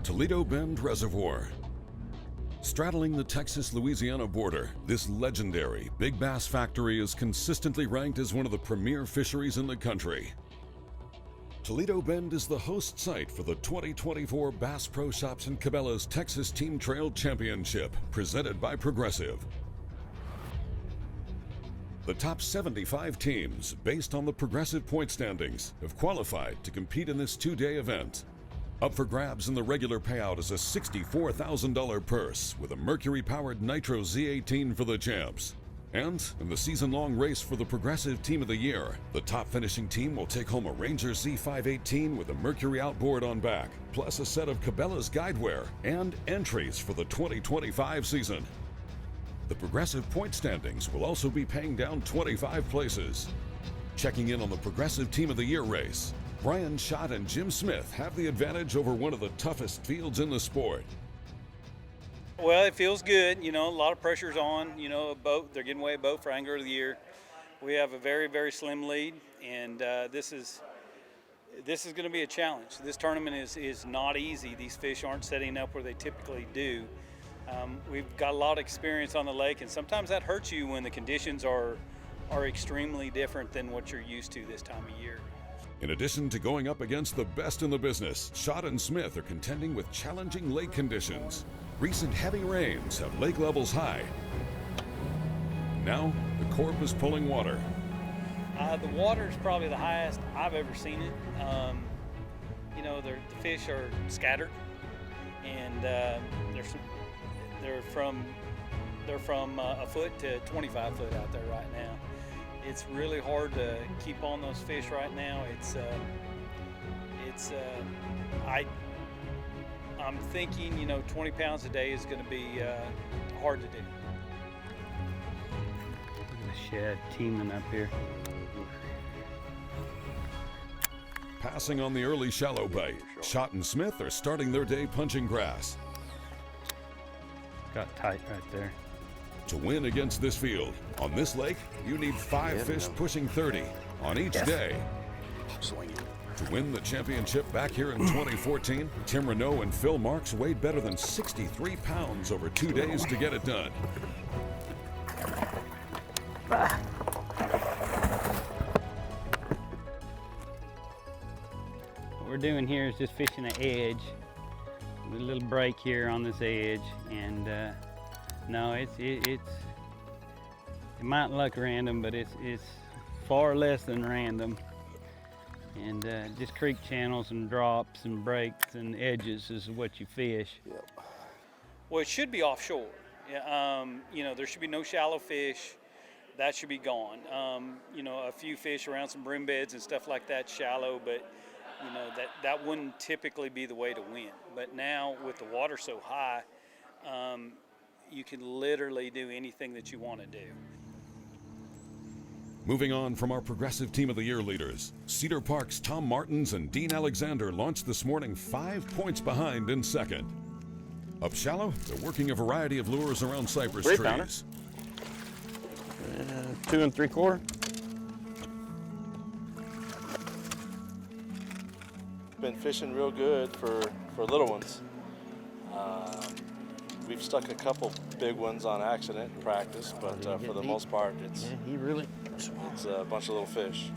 Toledo Bend Reservoir. Straddling the Texas-Louisiana border, this legendary big bass factory is consistently ranked as one of the premier fisheries in the country. Toledo Bend is the host site for the 2024 Bass Pro Shops and Cabela's Texas Team Trail Championship, presented by Progressive. The top 75 teams, based on the Progressive point standings, have qualified to compete in this two-day event. Up for grabs in the regular payout is a $64,000 purse with a Mercury-powered Nitro Z18 for the champs. And in the season-long race for the Progressive Team of the Year, the top finishing team will take home a Ranger Z518 with a Mercury outboard on back, plus a set of Cabela's guideware and entries for the 2025 season. The Progressive point standings will also be paying down 25 places. Checking in on the Progressive Team of the Year race, Brian Schott and Jim Smith have the advantage over one of the toughest fields in the sport. Well, it feels good. You know, a lot of pressure's on. You know, a boat, they're giving away a boat for Angler of the Year. We have a very, very slim lead, and this is going to be a challenge. This tournament is not easy. These fish aren't setting up where they typically do. We've got a lot of experience on the lake, and sometimes that hurts you when the conditions are extremely different than what you're used to this time of year. In addition to going up against the best in the business, Schott and Smith are contending with challenging lake conditions. Recent heavy rains have lake levels high. Now, the Corp is pulling water. The water is probably the highest I've ever seen it. You know, the fish are scattered, and they're from a foot to 25 foot out there right now. It's really hard to keep on those fish right now. I'm thinking, you know, 20 pounds a day is going to be hard to do. Look at the shad teeming up here. Passing on the early shallow bite, Schott and Smith are starting their day punching grass. Got tight right there. To win against this field, on this lake, you need 5 fish pushing 30 on each day. To win the championship back here in 2014, Tim Renault and Phil Marks weighed better than 63 pounds over 2 days to get it done. What we're doing here is just fishing an edge. A little break here on this edge, and no, it might look random, but it's far less than random. And just creek channels and drops and breaks and edges is what you fish. Yep. Well, it should be offshore. You know, there should be no shallow fish. That should be gone. You know, a few fish around some brim beds and stuff like that, shallow, but you know, that wouldn't typically be the way to win. But now with the water so high, you can literally do anything that you want to do. Moving on from our Progressive Team of the Year leaders, Cedar Park's Tom Martins and Dean Alexander launched this morning 5 points behind in second. Up shallow, they're working a variety of lures around cypress trees. 2 3/4. Been fishing real good for little ones. We've stuck a couple big ones on accident in practice, but for the most part, it's a bunch of little fish.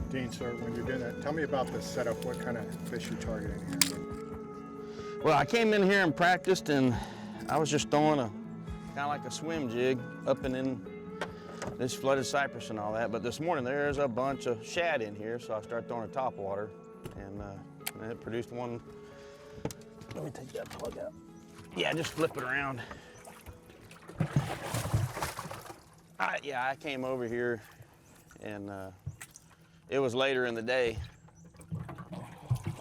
Dean, so when you're doing that, tell me about the setup. What kind of fish you're targeting here? Well, I came in here and practiced, and I was just throwing a kind of like a swim jig up and in this flooded cypress and all that. But this morning there's a bunch of shad in here, so I started throwing a top water, and it produced one. Let me take that plug out. Yeah, just flip it around. I came over here, and it was later in the day,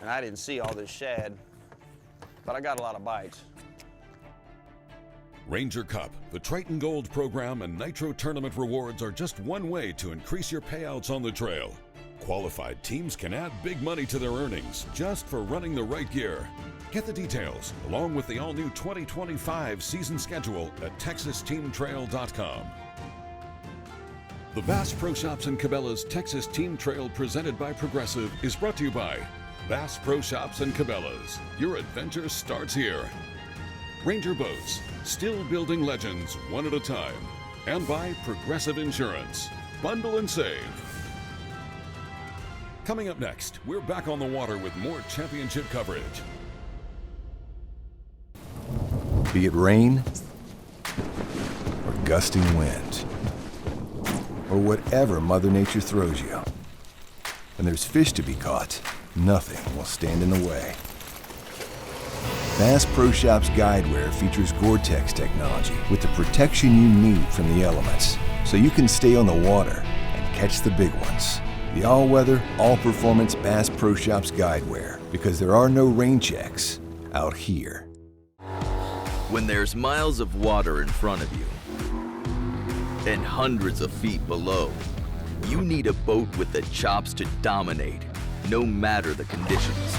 and I didn't see all this shad, but I got a lot of bites. Ranger Cup, the Triton Gold program, and Nitro Tournament rewards are just one way to increase your payouts on the trail. Qualified teams can add big money to their earnings just for running the right gear. Get the details, along with the all-new 2025 season schedule at texasteamtrail.com. The Bass Pro Shops and Cabela's Texas Team Trail presented by Progressive is brought to you by Bass Pro Shops and Cabela's. Your adventure starts here. Ranger Boats, still building legends one at a time. And by Progressive Insurance. Bundle and save. Coming up next, we're back on the water with more championship coverage. Be it rain or gusting wind or whatever Mother Nature throws you. When there's fish to be caught, nothing will stand in the way. Bass Pro Shops Guideware features Gore-Tex technology with the protection you need from the elements, so you can stay on the water and catch the big ones. The all-weather, all-performance Bass Pro Shops Guideware, because there are no rain checks out here. When there's miles of water in front of you and hundreds of feet below, you need a boat with the chops to dominate, no matter the conditions.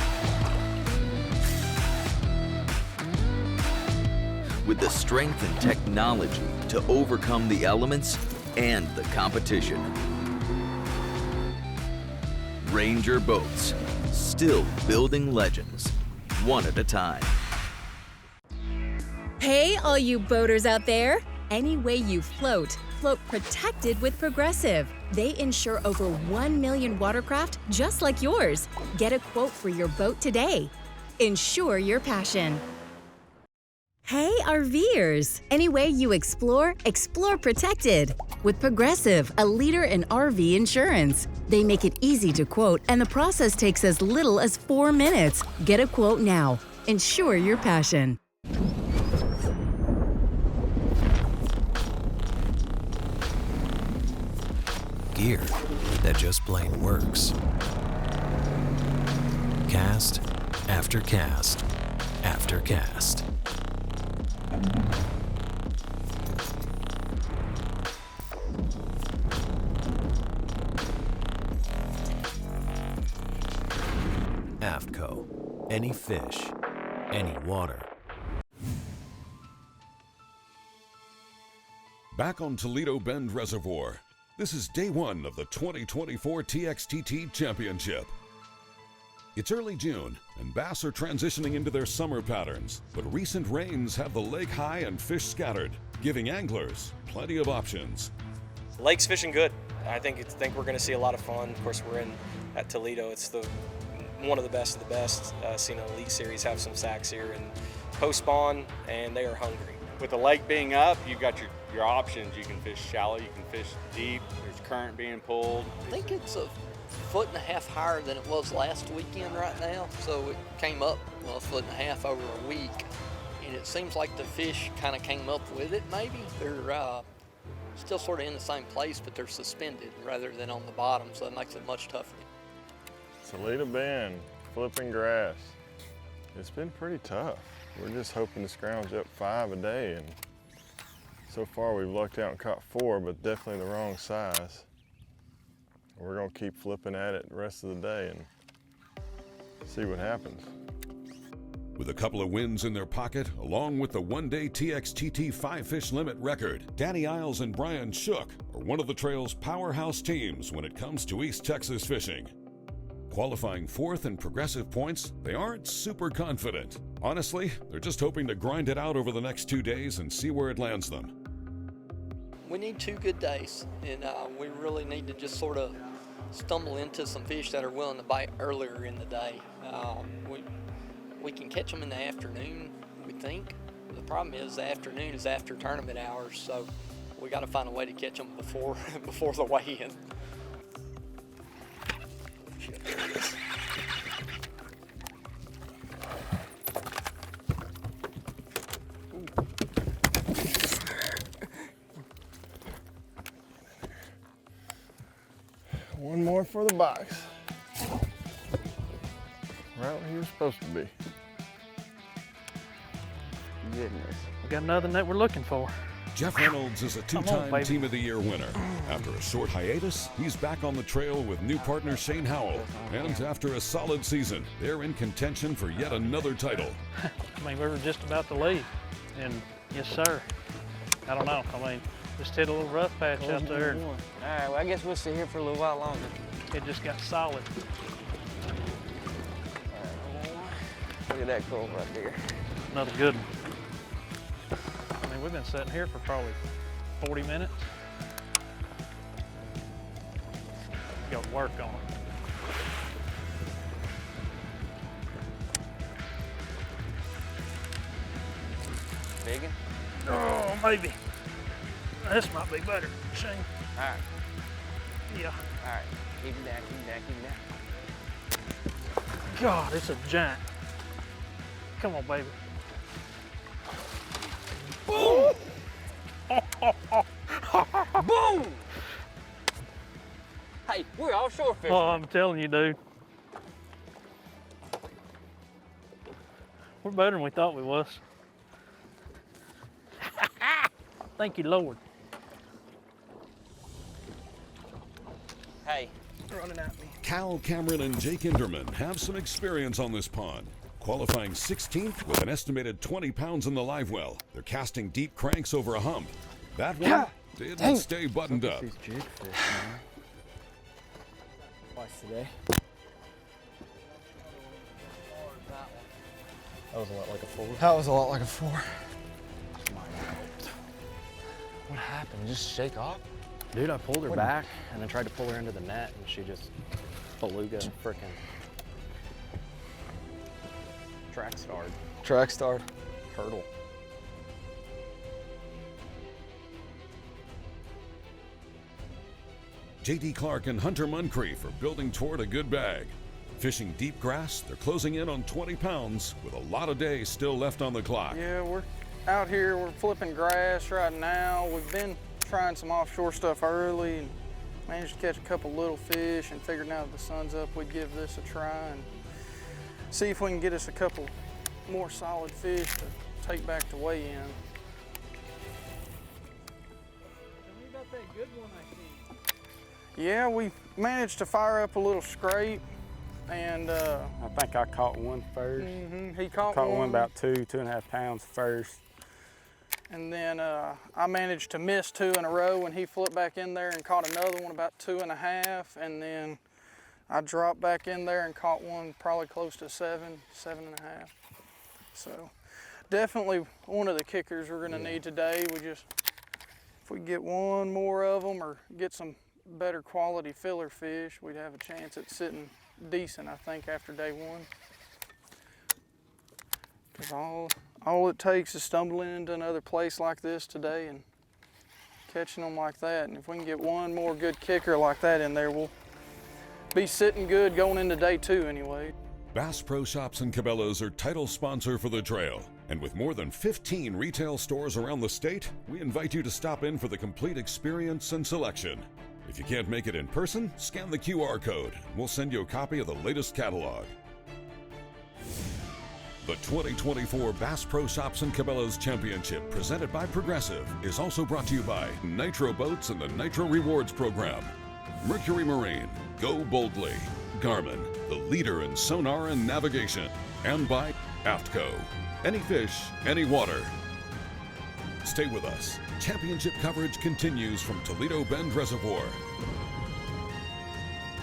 With the strength and technology to overcome the elements and the competition. Ranger Boats, still building legends, one at a time. Hey, all you boaters out there! Any way you float, float protected with Progressive. They insure over 1 million watercraft just like yours. Get a quote for your boat today. Insure your passion. Hey, RVers! Any way you explore, explore protected. With Progressive, a leader in RV insurance. They make it easy to quote, and the process takes as little as 4 minutes. Get a quote now. Insure your passion. Gear that just plain works. Cast after cast after cast. AFTCO. Any fish, any water. Back on Toledo Bend Reservoir, this is day one of the 2024 TXTT Championship. It's early June, and bass are transitioning into their summer patterns, but recent rains have the lake high and fish scattered, giving anglers plenty of options. Lake's fishing good. I think we're going to see a lot of fun. Of course, we're at Toledo. It's one of the best of the best. Seen an Elite Series have some sacks here and post-spawn, and they are hungry. With the lake being up, you've got your options. You can fish shallow, you can fish deep, there's current being pulled. I think it's 1.5 feet higher than it was last weekend right now, so it came up 1.5 feet over a week, and it seems like the fish kind of came up with it maybe. They're still sort of in the same place, but they're suspended rather than on the bottom, so it makes it much tougher. Toledo Bend, flipping grass. It's been pretty tough. We're just hoping to scrounge up 5 a day, and so far we've lucked out and caught 4, but definitely the wrong size. We're gonna keep flipping at it the rest of the day and see what happens. With a couple of wins in their pocket, along with the one-day TXTT 5-fish limit record, Danny Isles and Brian Shook are one of the trail's powerhouse teams when it comes to East Texas fishing. Qualifying 4th in Progressive points, they aren't super confident. Honestly, they're just hoping to grind it out over the next 2 days and see where it lands them. We need 2 good days, and we really need to just sort of stumble into some fish that are willing to bite earlier in the day. We can catch them in the afternoon, we think. The problem is the afternoon is after tournament hours, so we got to find a way to catch them before the weigh-in. One more for the box. Right where he was supposed to be. Goodness. We got another that we're looking for. Jeff Reynolds is a 2-time Team of the Year winner. After a short hiatus, he's back on the trail with new partner Shane Howell. And after a solid season, they're in contention for yet another title. I mean, we were just about to leave, and yes, sir. I don't know. I mean, Just hit a little rough patch out there. All right, well, I guess we'll sit here for a little while longer. It just got solid. Look at that cove right there. Another good one. I mean, we've been sitting here for probably 40 minutes. Got to work on it. Big one? Oh, maybe. This might be better, Shane. All right. Yeah. All right. Keep it down, keep it down, keep it down. God, it's a giant. Come on, baby. Boom! Boom! Hey, we're offshore fishing. Oh, I'm telling you, dude. We're better than we thought we was. Thank you, Lord. Hey, running at me. Cal, Cameron, and Jake Inderman have some experience on this pond. Qualifying 16th with an estimated 20 pounds in the live well. They're casting deep cranks over a hump. That one didn't stay buttoned up. These jig fish, man. Twice today. That was a lot like a 4. That was a lot like a 4. What happened? Just shake off? Dude, I pulled her back and then tried to pull her into the net and she just beluga frickin' track starred. Track starred. Hurdle. J.D. Clark and Hunter Muncrief are building toward a good bag. Fishing deep grass, they're closing in on 20 pounds with a lot of days still left on the clock. Yeah, we're out here, we're flipping grass right now. We've been trying some offshore stuff early and managed to catch a couple little fish and figured now that the sun's up, we'd give this a try and see if we can get us a couple more solid fish to take back to weigh in. Yeah, we managed to fire up a little scrape, and I think I caught one first. He caught one about 2.5 pounds first. And then I managed to miss 2 in a row, and he flipped back in there and caught another one about 2.5, and then I dropped back in there and caught one probably close to 7.5. So definitely one of the kickers we're gonna need today. If we get one more of them or get some better quality filler fish, we'd have a chance at sitting decent, I think, after day 1. Because all it takes is stumbling into another place like this today and catching them like that. And if we can get one more good kicker like that in there, we'll be sitting good going into day 2 anyway. Bass Pro Shops and Cabela's are title sponsor for the trail. And with more than 15 retail stores around the state, we invite you to stop in for the complete experience and selection. If you can't make it in person, scan the QR code. We'll send you a copy of the latest catalog. The 2024 Bass Pro Shops and Cabela's Championship, presented by Progressive, is also brought to you by Nitro Boats and the Nitro Rewards Program, Mercury Marine, Go Boldly, Garmin, the leader in sonar and navigation, and by AFTCO. Any fish, any water. Stay with us. Championship coverage continues from Toledo Bend Reservoir.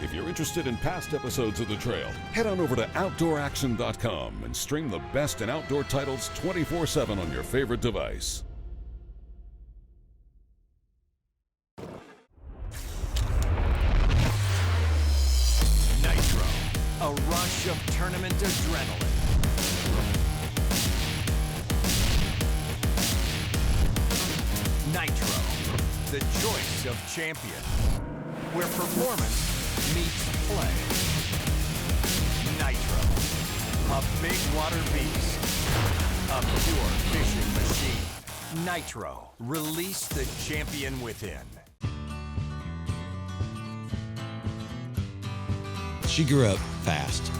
If you're interested in past episodes of The Trail, head on over to OutdoorAction.com and stream the best in outdoor titles 24/7 on your favorite device. Nitro, a rush of tournament adrenaline. Nitro, the choice of champion, where performance meets play. Nitro, a big water beast, a pure fishing machine. Nitro, release the champion within. She grew up fast.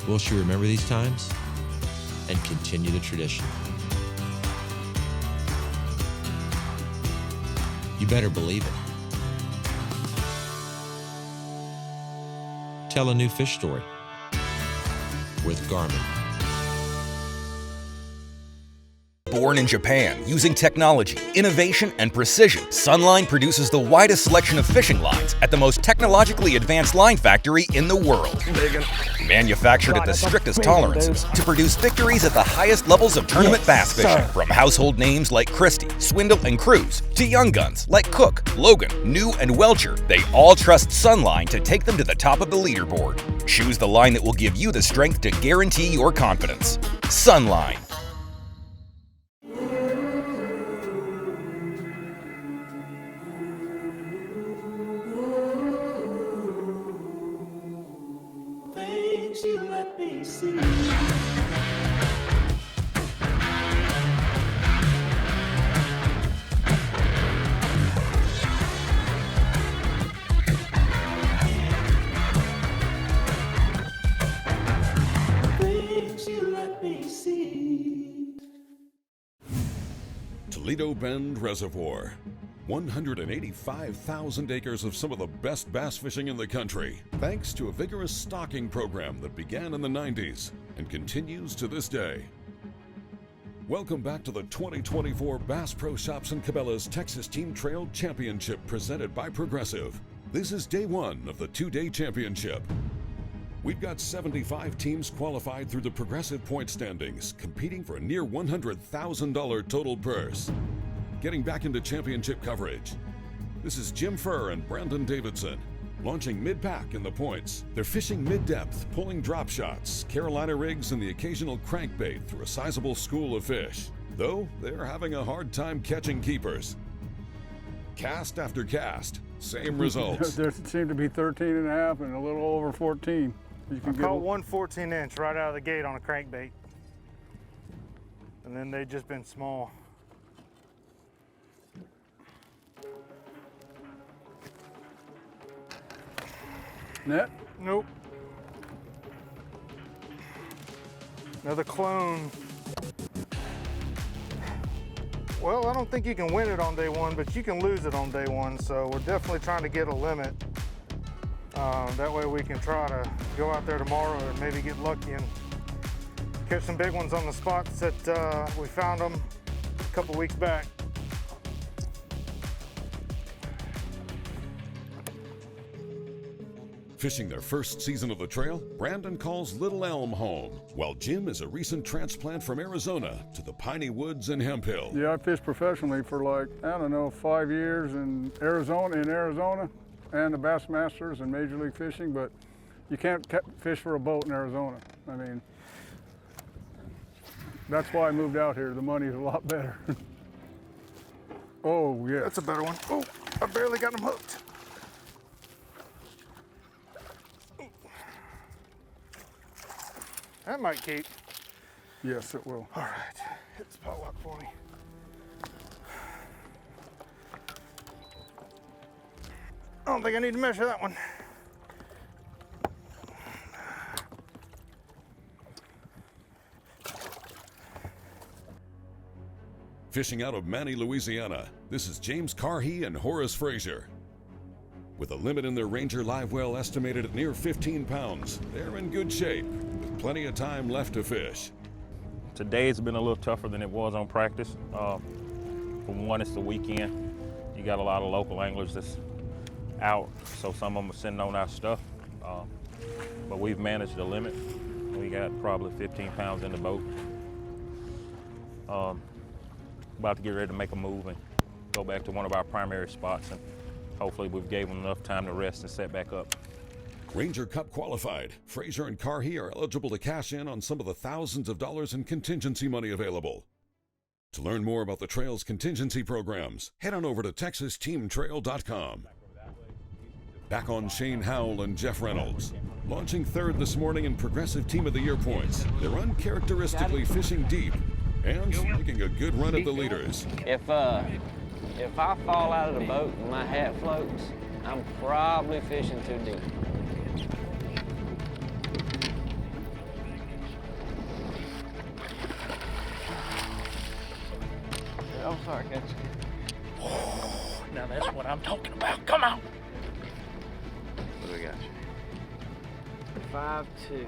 Will she remember these times and continue the tradition? You better believe it. Tell a new fish story with Garmin. born in Japan using technology, innovation, and precision. Sunline produces the widest selection of fishing lines at the most technologically advanced line factory in the world. Manufactured at the strictest tolerances to produce victories at the highest levels of tournament bass fishing. From household names like Christie, Swindle, and Cruz to young guns like Cook, Logan, New, and Welcher, they all trust Sunline to take them to the top of the leaderboard. Choose the line that will give you the strength to guarantee your confidence. Sunline. Things you let me see. Toledo Bend Reservoir. 185,000 acres of some of the best bass fishing in the country, thanks to a vigorous stocking program that began in the 90s and continues to this day. Welcome back to the 2024 Bass Pro Shops and Cabela's Texas Team Trail Championship presented by Progressive. This is day one of the two-day championship. We've got 75 teams qualified through the Progressive point standings, competing for a near $100,000 total purse. Getting back into championship coverage. This is Jim Furr and Brandon Davidson, launching mid-pack in the points. They're fishing mid-depth, pulling drop shots, Carolina rigs, and the occasional crankbait through a sizable school of fish, though they're having a hard time catching keepers. Cast after cast, same results. There seemed to be 13 and a half and a little over 14. I caught one 14-inch right out of the gate on a crankbait. And then they've just been small. Net? Nope. Another clone. Well, I don't think you can win it on day one, but you can lose it on day one. So we're definitely trying to get a limit. That way we can try to go out there tomorrow and maybe get lucky and catch some big ones on the spots that we found them a couple weeks back. Fishing their first season of the trail, Brandon calls Little Elm home, while Jim is a recent transplant from Arizona to the piney woods in Hemp Hill. Yeah, I fished professionally for like, I don't know, 5 years in Arizona, and the Bassmasters and Major League Fishing, but you can't fish for a boat in Arizona. I mean, that's why I moved out here. The money's a lot better. Oh, yeah. That's a better one. Oh, I barely got him hooked. That might keep. Yes, it will. All right, hit the spot lock for me. I don't think I need to measure that one. Fishing out of Manny, Louisiana, this is James Carhey and Horace Frazier. With a limit in their Ranger live well estimated at near 15 pounds, they're in good shape, with plenty of time left to fish. Today's been a little tougher than it was on practice. For one, it's the weekend. You got a lot of local anglers that's out, so some of them are sending on our stuff. But we've managed the limit. We got probably 15 pounds in the boat. About to get ready to make a move and go back to one of our primary spots, and hopefully we've gave them enough time to rest and set back up. Ranger Cup qualified, Frazier and Carhey are eligible to cash in on some of the thousands of dollars in contingency money available. To learn more about the trail's contingency programs, head on over to TexasTeamTrail.com. Back on Shane Howell and Jeff Reynolds. Launching third this morning in Progressive Team of the Year points, they're uncharacteristically fishing deep and making a good run at the leaders. If I fall out of the boat and my hat floats, I'm probably fishing too deep. I'm sorry, Coach. Now that's what I'm talking about. Come on. What do we got? 5'2".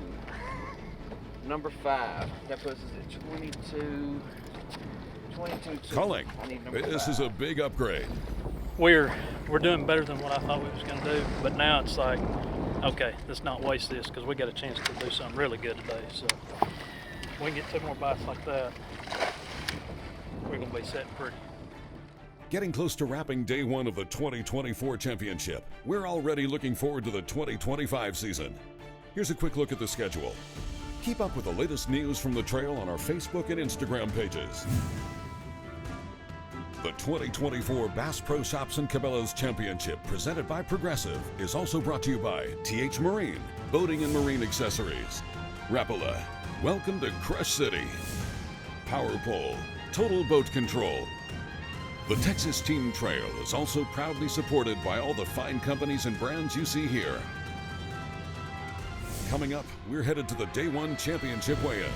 Number 5. That puts us at 22. Culling, this is a big upgrade. We're doing better than what I thought we was going to do, but now it's like, okay, let's not waste this because we got a chance to do something really good today. So if we can get 2 more bites like that, we're going to be setting pretty. Getting close to wrapping day 1 of the 2024 championship, we're already looking forward to the 2025 season. Here's a quick look at the schedule. Keep up with the latest news from the trail on our Facebook and Instagram pages. The 2024 Bass Pro Shops and Cabela's Championship, presented by Progressive, is also brought to you by TH Marine, Boating and Marine Accessories. Rapala, welcome to Crush City. Power Pole, Total Boat Control. The Texas Team Trail is also proudly supported by all the fine companies and brands you see here. Coming up, we're headed to the Day 1 Championship weigh-in.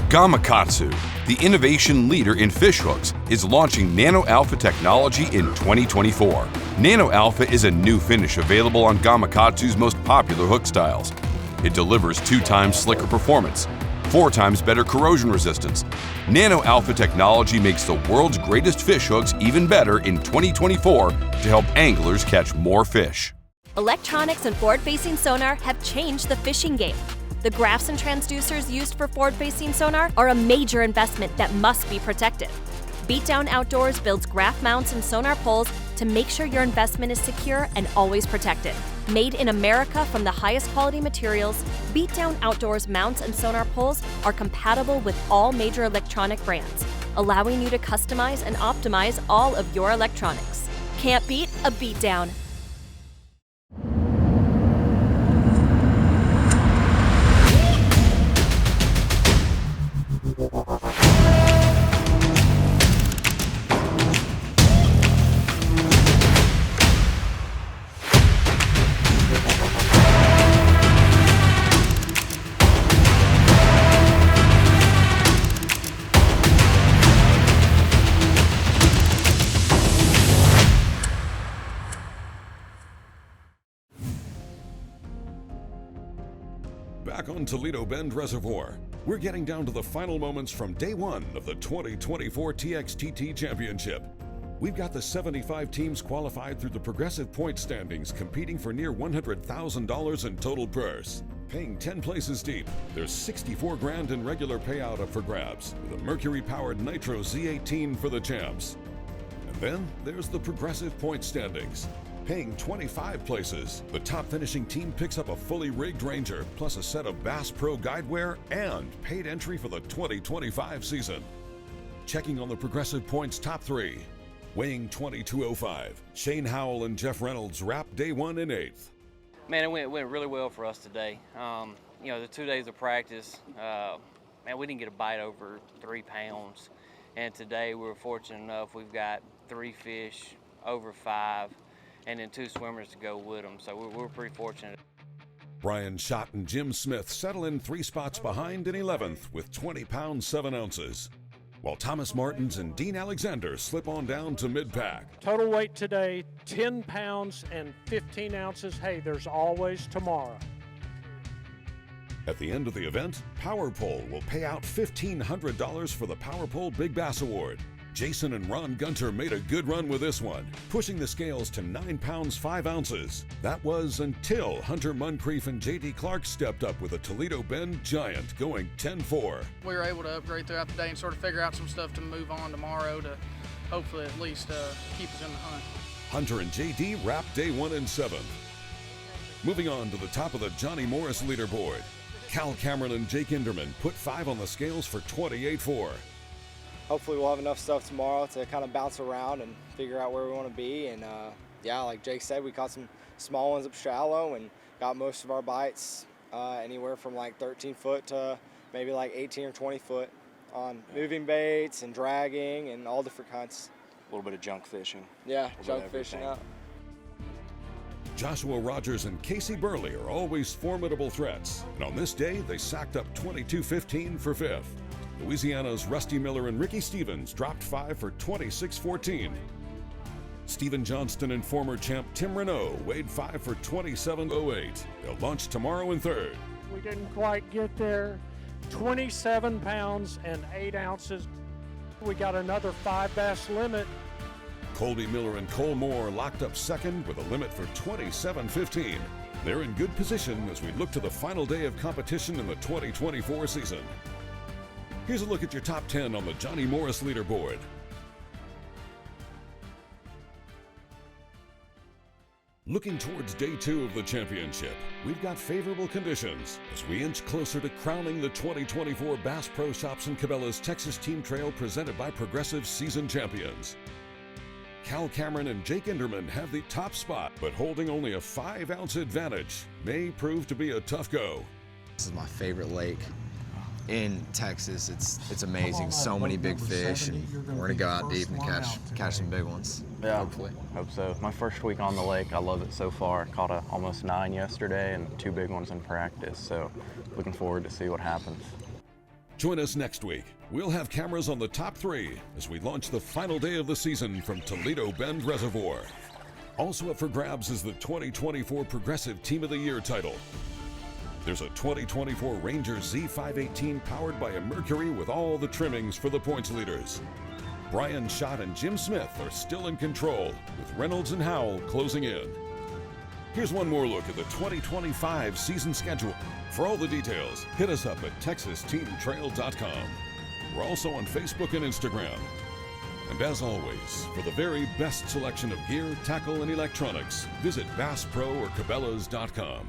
Gamakatsu, the innovation leader in fish hooks, is launching Nano Alpha technology in 2024. Nano Alpha is a new finish available on Gamakatsu's most popular hook styles. It delivers 2 times slicker performance, 4 times better corrosion resistance. Nano Alpha technology makes the world's greatest fish hooks even better in 2024 to help anglers catch more fish. Electronics and forward-facing sonar have changed the fishing game. The graphs and transducers used for forward-facing sonar are a major investment that must be protected. Beatdown Outdoors builds graph mounts and sonar poles to make sure your investment is secure and always protected. Made in America from the highest quality materials, Beatdown Outdoors mounts and sonar poles are compatible with all major electronic brands, allowing you to customize and optimize all of your electronics. Can't beat a beatdown. Back on Toledo Bend Reservoir, we're getting down to the final moments from day 1 of the 2024 TXTT Championship. We've got the 75 teams qualified through the Progressive point standings, competing for near $100,000 in total purse. Paying 10 places deep, there's $64,000 in regular payout up for grabs, with a Mercury-powered Nitro Z18 for the champs. And then there's the Progressive point standings. Paying 25 places, the top finishing team picks up a fully rigged Ranger, plus a set of Bass Pro guideware and paid entry for the 2025 season. Checking on the Progressive points top 3. Weighing 2205, Shane Howell and Jeff Reynolds wrap day 1 in 8th. Man, it went really well for us today. You know, the 2 days of practice, man, we didn't get a bite over 3 pounds. And today we were fortunate enough, we've got 3 fish over 5. And then 2 swimmers to go with them, so we're pretty fortunate. Brian Schott and Jim Smith settle in 3 spots behind in 11th with 20 pounds 7 ounces, while Thomas Martins and Dean Alexander slip on down to mid-pack. Total weight today, 10 pounds and 15 ounces. Hey, there's always tomorrow. At the end of the event, Power Pole will pay out $1,500 for the Power Pole Big Bass Award. Jason and Ron Gunter made a good run with this one, pushing the scales to 9 pounds 5 ounces. That was until Hunter Muncrief and J.D. Clark stepped up with a Toledo Bend giant, going 10-4. We were able to upgrade throughout the day and sort of figure out some stuff to move on tomorrow to hopefully at least keep us in the hunt. Hunter and J.D. wrapped day 1 in 7th. Moving on to the top of the Johnny Morris leaderboard, Cal Cameron and Jake Inderman put 5 on the scales for 28-4. Hopefully we'll have enough stuff tomorrow to kind of bounce around and figure out where we want to be. And yeah, like Jake said, we caught some small ones up shallow, and got most of our bites anywhere from like 13 foot to maybe like 18 or 20 foot on moving baits and dragging and all different kinds. A little bit of junk fishing. Yeah, junk fishing out. Joshua Rogers and Casey Burley are always formidable threats, and on this day they sacked up 22-15 for fifth. Louisiana's Rusty Miller and Ricky Stevens dropped 5 for 26-14. Stephen Johnston and former champ Tim Renault weighed 5 for 27.08. They'll launch tomorrow in third. We didn't quite get there. 27 pounds and 8 ounces. We got another 5 bass limit. Colby Miller and Cole Moore locked up second with a limit for 27.15. They're in good position as we look to the final day of competition in the 2024 season. Here's a look at your top 10 on the Johnny Morris leaderboard. Looking towards day 2 of the championship, we've got favorable conditions as we inch closer to crowning the 2024 Bass Pro Shops and Cabela's Texas Team Trail presented by Progressive season champions. Cal Cameron and Jake Enderman have the top spot, but holding only a 5-ounce advantage may prove to be a tough go. This is my favorite lake in Texas. It's amazing. So many big fish, and we're gonna go out deep and catch some big ones. Yeah, hopefully. Hope so. My first week on the lake, I love it so far. Caught almost 9 yesterday and 2 big ones in practice. So looking forward to see what happens. Join us next week. We'll have cameras on the top 3 as we launch the final day of the season from Toledo Bend Reservoir. Also up for grabs is the 2024 Progressive Team of the Year title. There's a 2024 Ranger Z518 powered by a Mercury with all the trimmings for the points leaders. Brian Schott and Jim Smith are still in control, with Reynolds and Howell closing in. Here's one more look at the 2025 season schedule. For all the details, hit us up at texasteamtrail.com. We're also on Facebook and Instagram. And as always, for the very best selection of gear, tackle, and electronics, visit BassPro or Cabela's.com.